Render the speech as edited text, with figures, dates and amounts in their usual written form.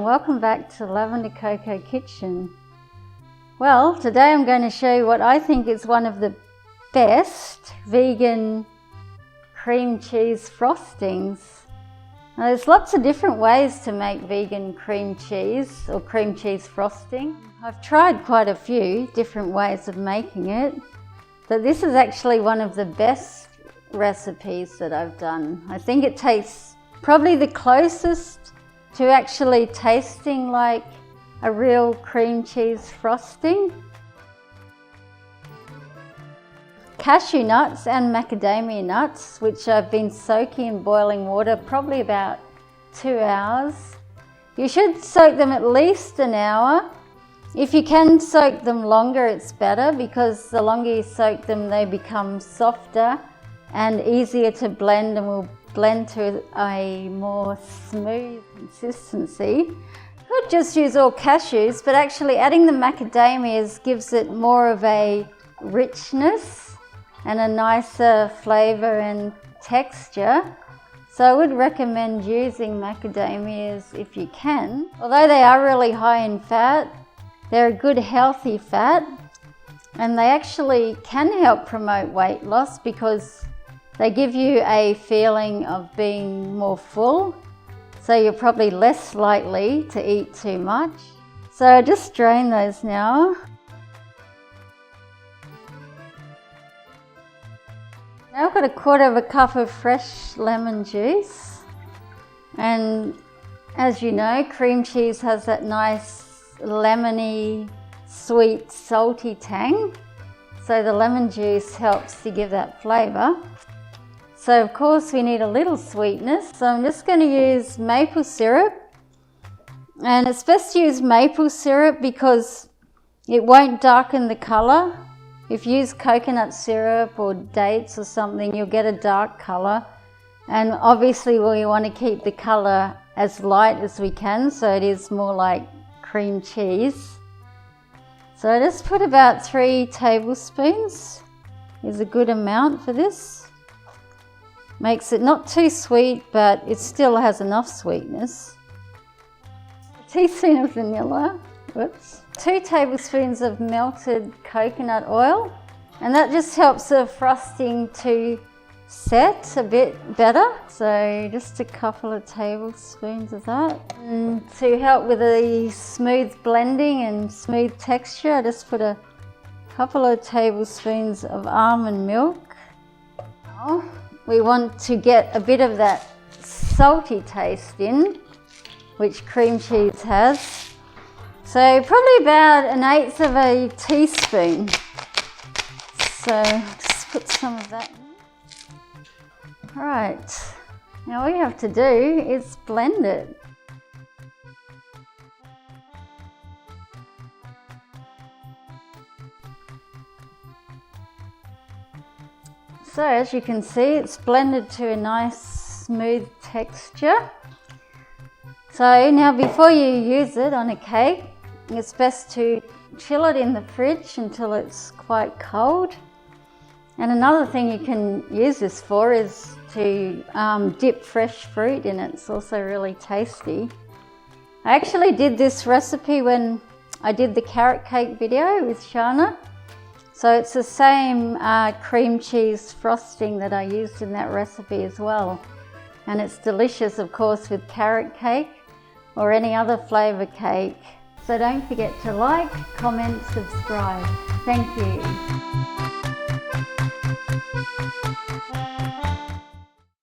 welcome back to Lavender Coco Kitchen. Well, today I'm going to show you what I think is one of the best vegan cream cheese frostings. Now, there's lots of different ways to make vegan cream cheese or cream cheese frosting. I've tried quite a few different ways of making it, but this is actually one of the best recipes that I've done. I think it tastes probably the closest to actually tasting like a real cream cheese frosting. Cashew nuts and macadamia nuts, which I've been soaking in boiling water probably about 2 hours. You should soak them at least an hour. If you can soak them longer, it's better, because the longer you soak them, they become softer and easier to blend and will blend to a more smooth consistency. Could just use all cashews, but actually adding the macadamias gives it more of a richness and a nicer flavor and texture. So I would recommend using macadamias if you can. Although they are really high in fat, they're a good healthy fat, and they actually can help promote weight loss because they give you a feeling of being more full, so you're probably less likely to eat too much. So I just drain those now. Now I've got 1/4 cup of fresh lemon juice, and as you know, cream cheese has that nice lemony, sweet, salty tang, so the lemon juice helps to give that flavour. So of course we need a little sweetness, so I'm just going to use maple syrup, and it's best to use maple syrup because it won't darken the colour. If you use coconut syrup or dates or something, you'll get a dark colour, and obviously we want to keep the colour as light as we can, so it is more like cream cheese. So I just put about 3 tablespoons is a good amount for this. Makes it not too sweet, but it still has enough sweetness. A teaspoon of vanilla, whoops. 2 tablespoons of melted coconut oil, and that just helps the frosting to set a bit better. So just a couple of tablespoons of that. And to help with the smooth blending and smooth texture, I just put a couple of tablespoons of almond milk. Now, we want to get a bit of that salty taste in, which cream cheese has. So probably about 1/8 of a teaspoon. So just put some of that in. Right, now all you have to do is blend it. So as you can see, it's blended to a nice smooth texture. So now before you use it on a cake, it's best to chill it in the fridge until it's quite cold. And another thing you can use this for is to dip fresh fruit in it. It's also really tasty. I actually did this recipe when I did the carrot cake video with Shana. So it's the same cream cheese frosting that I used in that recipe as well. And it's delicious, of course, with carrot cake or any other flavour cake. So don't forget to like, comment, subscribe. Thank you.